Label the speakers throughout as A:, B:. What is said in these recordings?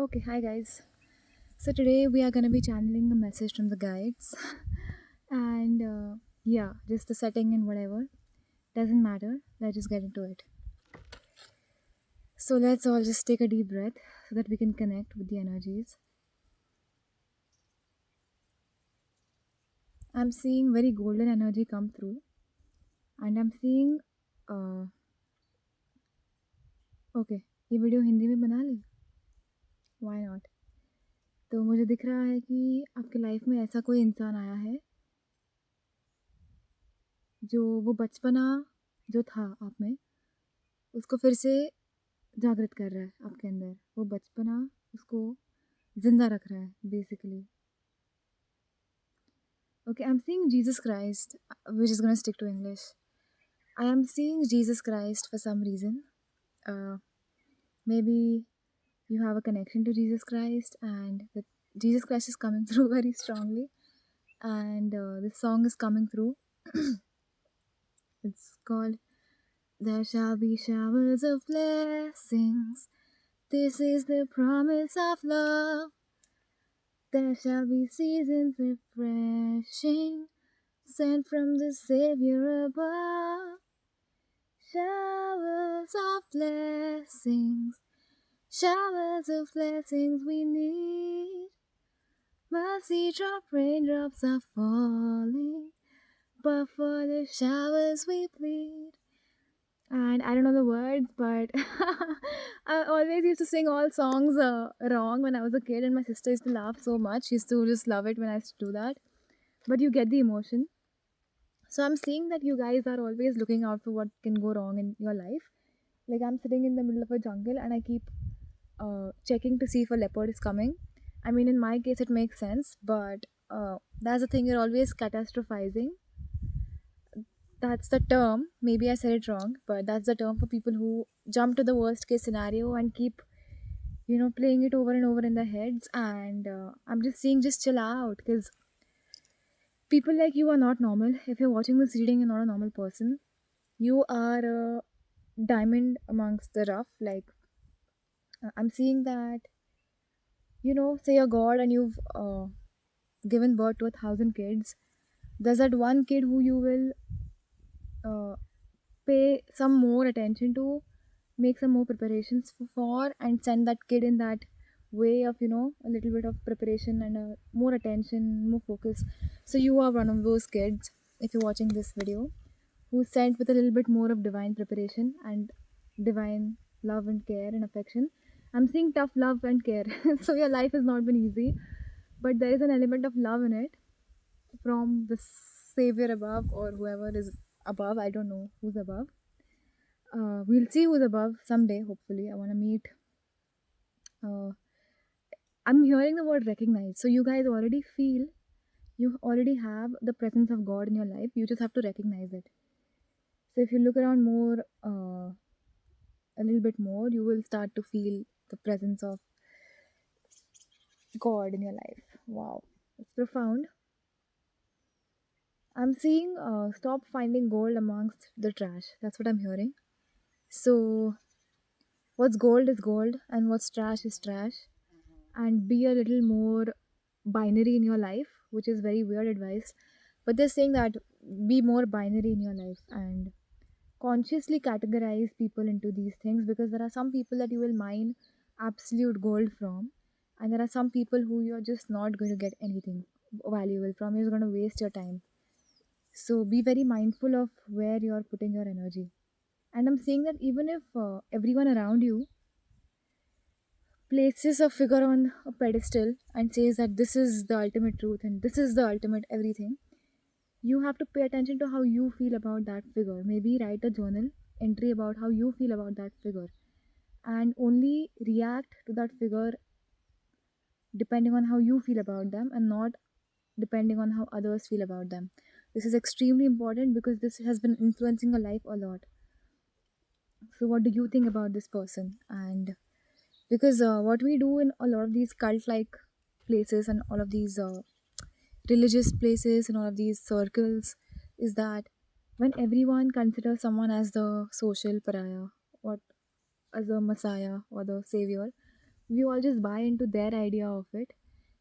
A: Okay, hi guys. So today we are going to be channeling a message from the guides, and yeah, just the setting and whatever doesn't matter. Let's just get into it. So let's all just take a deep breath so that we can connect with the energies. I'm seeing very golden energy come through, and I'm seeing okay, ये video Hindi में बना ली. Why not? तो मुझे दिख रहा है कि आपके लाइफ में ऐसा कोई इंसान आया है जो वो बचपना जो था आप में उसको फिर से जागृत कर रहा है आपके अंदर. वो बचपना उसको जिंदा रख रहा है basically. Okay, I'm seeing Jesus Christ. We're just gonna stick to English. I am seeing Jesus Christ for some reason. Maybe you have a connection to Jesus Christ, and that Jesus Christ is coming through very strongly. And this song is coming through. It's called "There Shall Be Showers of Blessings. This is the promise of love. There shall be seasons refreshing, sent from the Savior above. Showers of blessings, showers of blessings we need. Mercy drop, raindrops are falling, but for the showers we plead. And I don't know the words, but I always used to sing all songs wrong when I was a kid, and my sister used to laugh so much. She used to just love it when I used to do that. But you get the emotion. So I'm seeing that you guys are always looking out for what can go wrong in your life. Like I'm sitting in the middle of a jungle and I keep checking to see if a leopard is coming. I mean, in my case, it makes sense, but that's the thing. You're always catastrophizing. That's the term. Maybe I said it wrong, but that's the term for people who jump to the worst case scenario and keep, playing it over and over in their heads. And I'm just saying, just chill out, because people like you are not normal. If you're watching this reading, you're not a normal person. You are a diamond amongst the rough. Like, I'm seeing that, say you're God and you've given birth to 1,000 kids. There's that one kid who you will uh, pay some more attention to, make some more preparations for, and send that kid in that way of, a little bit of preparation and more attention, more focus. So you are one of those kids, if you're watching this video, who's sent with a little bit more of divine preparation and divine love and care and affection. I'm seeing tough love and care. So your life has not been easy, but there is an element of love in it from the savior above or whoever is above. I don't know who's above. We'll see who's above someday, hopefully. I want to meet. Uh, I'm hearing the word recognize. So you guys already feel, you already have the presence of God in your life. You just have to recognize it. So if you look around more, a little bit more, you will start to feel the presence of God in your life. Wow, it's profound. I'm seeing stop finding gold amongst the trash. That's what I'm hearing. So what's gold is gold, and what's trash is trash. And be a little more binary in your life, which is very weird advice. But they're saying that be more binary in your life and consciously categorize people into these things, because there are some people that you will mine absolute gold from, and there are some people who you're just not going to get anything valuable from. You're going to waste your time. So be very mindful of where you're putting your energy. And I'm saying that even if everyone around you places a figure on a pedestal and says that this is the ultimate truth and this is the ultimate everything, you have to pay attention to how you feel about that figure. Maybe write a journal entry about how you feel about that figure, and only react to that figure depending on how you feel about them and not depending on how others feel about them. This is extremely important because this has been influencing your life a lot. So what do you think about this person? And because what we do in a lot of these cult like places and all of these religious places and all of these circles is that when everyone considers someone as the social pariah or as a messiah or the savior, we all just buy into their idea of it,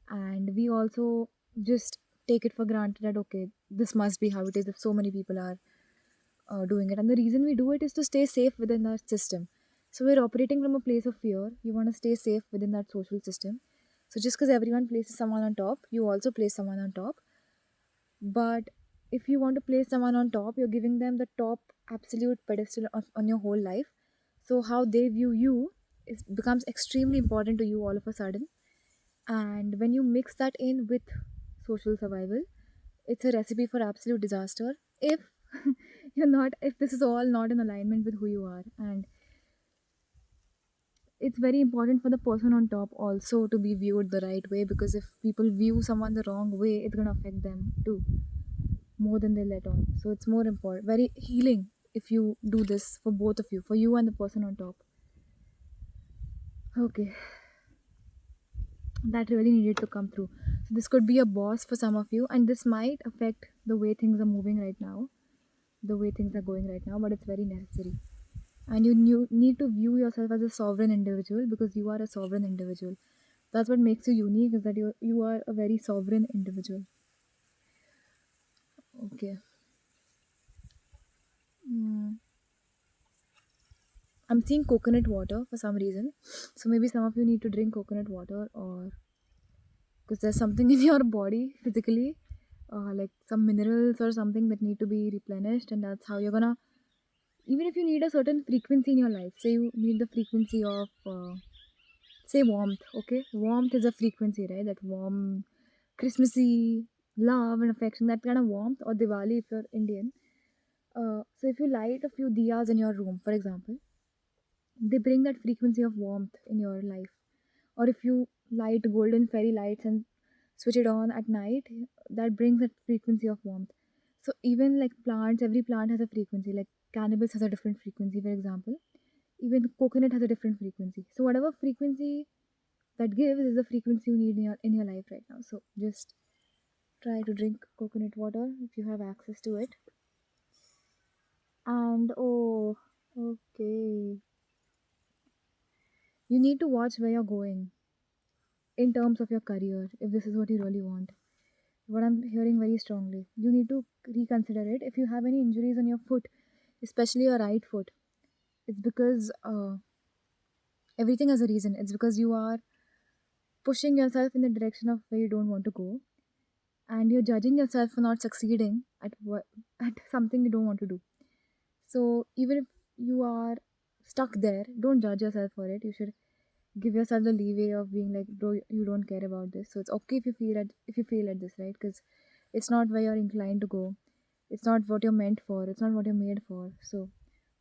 A: and we also just take it for granted that okay, this must be how it is if so many people are doing it. And the reason we do it is to stay safe within that system. So we're operating from a place of fear. You want to stay safe within that social system. So just because everyone places someone on top, you also place someone on top. But if you want to place someone on top, you're giving them the top absolute pedestal on your whole life. So how they view you becomes extremely important to you all of a sudden. And when you mix that in with social survival, it's a recipe for absolute disaster. If if this is all not in alignment with who you are. And it's very important for the person on top also to be viewed the right way, because if people view someone the wrong way, it's going to affect them too more than they let on. So it's more important, very healing if you do this for both of you, for you and the person on top. Okay, that really needed to come through. So this could be a boss for some of you, and this might affect the way things are moving right now, the way things are going right now, but it's very necessary. And you need to view yourself as a sovereign individual, because you are a sovereign individual. That's what makes you unique, is that you are a very sovereign individual. Okay. Mm. I'm seeing coconut water for some reason. So maybe some of you need to drink coconut water, or because there's something in your body physically, like some minerals or something that need to be replenished, and that's how you're gonna. Even if you need a certain frequency in your life, say you need the frequency of, say, warmth. Okay, warmth is a frequency, right? That warm, Christmassy love and affection, that kind of warmth, or Diwali if you're Indian. So if you light a few diyas in your room, for example, they bring that frequency of warmth in your life. Or if you light golden fairy lights and switch it on at night, that brings that frequency of warmth. So even like plants, every plant has a frequency. Like cannabis has a different frequency, for example. Even coconut has a different frequency. So whatever frequency that gives is the frequency you need in your life right now. So just try to drink coconut water if you have access to it. And oh, okay. You need to watch where you're going in terms of your career if this is what you really want. What I'm hearing very strongly. You need to reconsider it. If you have any injuries on your foot, especially your right foot, it's because everything has a reason. It's because you are pushing yourself in the direction of where you don't want to go, and you're judging yourself for not succeeding at something you don't want to do. So even if you are stuck there, don't judge yourself for it. You should give yourself the leeway of being like, bro, you don't care about this. So it's okay if you fail at this, right? Because it's not where you're inclined to go. It's not what you're meant for. It's not what you're made for. So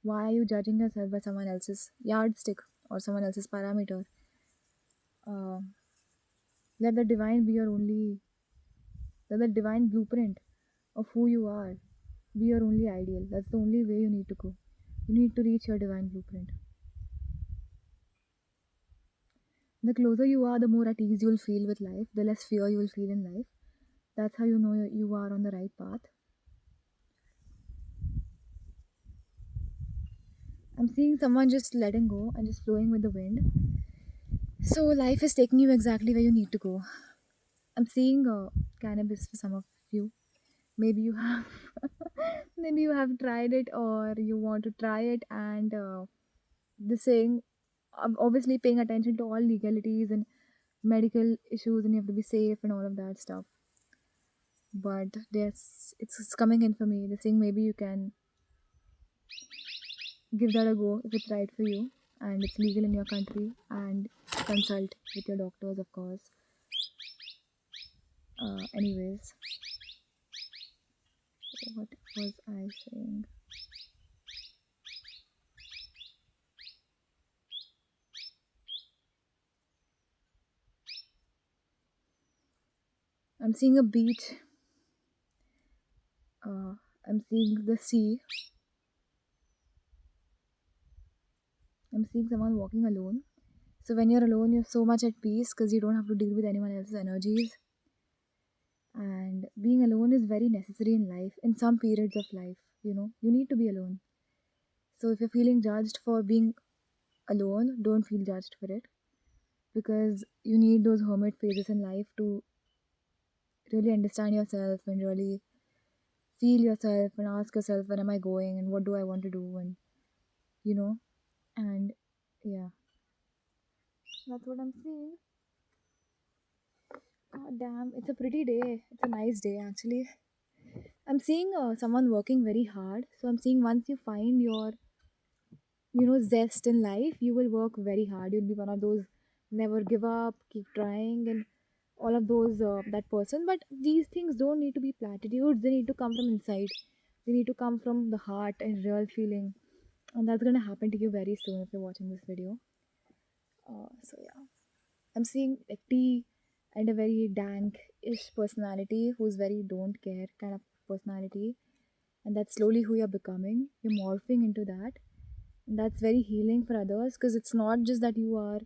A: why are you judging yourself by someone else's yardstick or someone else's parameter? Uh, let the divine be your only, let the divine blueprint of who you are be your only ideal. That's the only way you need to go. You need to reach your divine blueprint. The closer you are, the more at ease you'll feel with life, the less fear you will feel in life. That's how you know you are on the right path. I'm seeing someone just letting go and just flowing with the wind. So life is taking you exactly where you need to go. I'm seeing cannabis for some of you. Maybe you have, maybe you have tried it or you want to try it, and the saying, obviously paying attention to all legalities and medical issues, and you have to be safe and all of that stuff. But it's coming in for me. The saying, maybe you can give that a go if it's right for you and it's legal in your country, and consult with your doctors, of course. Anyways, what was I saying? I'm seeing a beach. I'm seeing the sea. I'm seeing someone walking alone. So when you're alone, you're so much at peace because you don't have to deal with anyone else's energies. And being alone is very necessary in life, in some periods of life. You need to be alone. So if you're feeling judged for being alone, don't feel judged for it, because you need those hermit phases in life to really understand yourself and really feel yourself and ask yourself, where am I going and what do I want to do, and you know, and yeah, that's what I'm seeing. Oh, damn, it's a pretty day. It's a nice day, actually. I'm seeing someone working very hard. So I'm seeing once you find your, zest in life, you will work very hard. You'll be one of those never give up, keep trying, and all of those, that person. But these things don't need to be platitudes. They need to come from inside. They need to come from the heart and real feeling. And that's going to happen to you very soon if you're watching this video. So yeah. I'm seeing like T and a very dank-ish personality who's very don't care kind of personality, and that's slowly who you're becoming. You're morphing into that, and that's very healing for others because it's not just that you are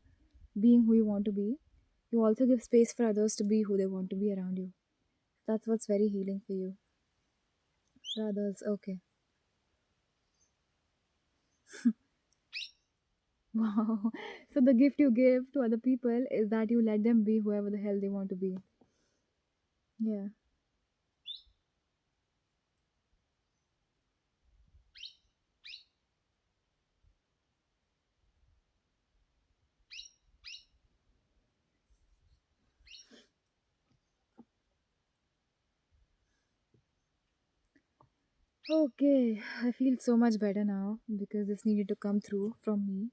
A: being who you want to be. You also give space for others to be who they want to be around you. That's what's very healing for you. For others, okay. Wow. So the gift you give to other people is that you let them be whoever the hell they want to be. Yeah. Okay, I feel so much better now because this needed to come through from me.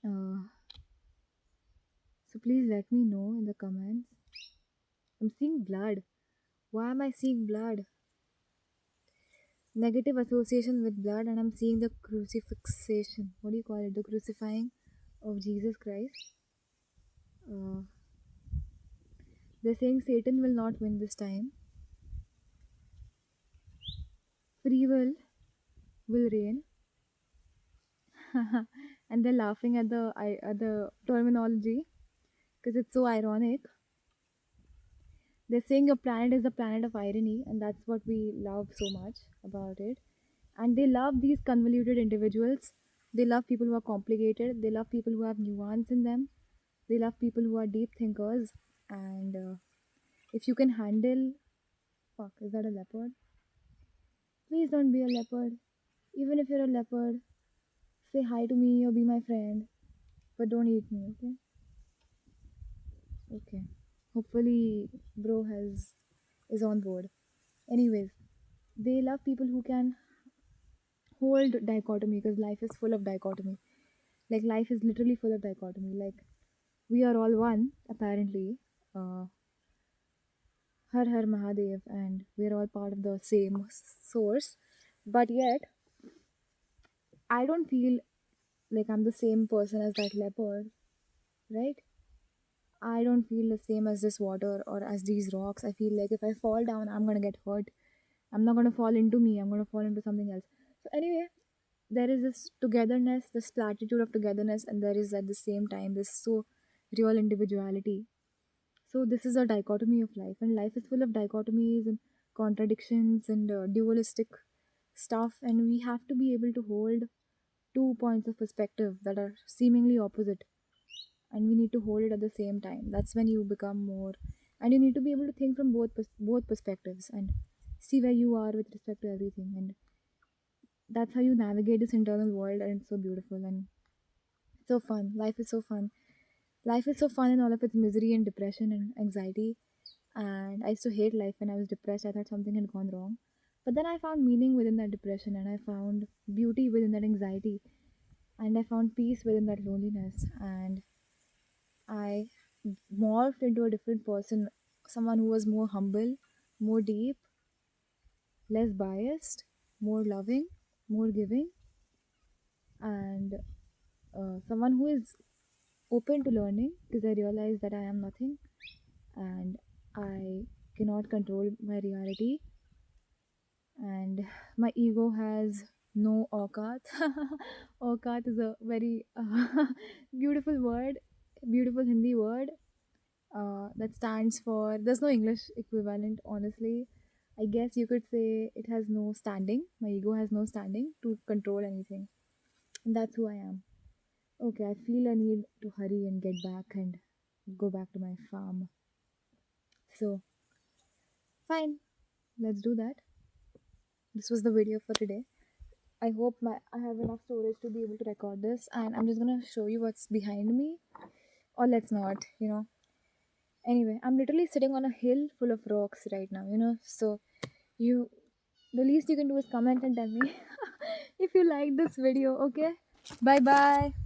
A: Uh, so please let me know in the comments. I'm seeing blood. Why am I seeing blood? Negative association with blood, and I'm seeing the crucifixation. What do you call it? The crucifying of Jesus Christ. Uh, they're saying Satan will not win this time. Free will reign, and they're laughing at the terminology because it's so ironic. They're saying your planet is the planet of irony, and that's what we love so much about it. And they love these convoluted individuals. They love people who are complicated. They love people who have nuance in them. They love people who are deep thinkers. And if you can handle. Fuck, is that a leopard? Please don't be a leopard. Even if you're a leopard, say hi to me or be my friend. But don't eat me, okay? Okay. Hopefully, bro is on board. Anyways, they love people who can hold dichotomy because life is full of dichotomy. Like life is literally full of dichotomy. Like we are all one apparently. Har Har Mahadev, and we're all part of the same source. But yet, I don't feel like I'm the same person as that leopard, right? I don't feel the same as this water or as these rocks. I feel like if I fall down, I'm gonna get hurt. I'm not gonna fall into me. I'm gonna fall into something else. So anyway, there is this togetherness, this platitude of togetherness, and there is at the same time this so real individuality. So this is a dichotomy of life, and life is full of dichotomies and contradictions and dualistic stuff, and we have to be able to hold two points of perspective that are seemingly opposite, and we need to hold it at the same time. That's when you become more, and you need to be able to think from both perspectives and see where you are with respect to everything, and that's how you navigate this internal world, and it's so beautiful and so fun. Life is so fun. Life is so fun in all of its misery and depression and anxiety. And I used to hate life when I was depressed. I thought something had gone wrong. But then I found meaning within that depression, and I found beauty within that anxiety, and I found peace within that loneliness. And I morphed into a different person, someone who was more humble, more deep, less biased, more loving, more giving, and someone who is open to learning because I realized that I am nothing and I cannot control my reality, and my ego has no aukat. Aukat is a very beautiful word, beautiful Hindi word that stands for, there's no English equivalent, honestly. I guess you could say it has no standing. My ego has no standing to control anything. And that's who I am. Okay, I feel a need to hurry and get back and go back to my farm. So, fine, let's do that. This was the video for today. I hope I have enough storage to be able to record this, and I'm just gonna show you what's behind me. Or let's not. Anyway, I'm literally sitting on a hill full of rocks right now. So you the least you can do is comment and tell me if you like this video, okay? Bye bye.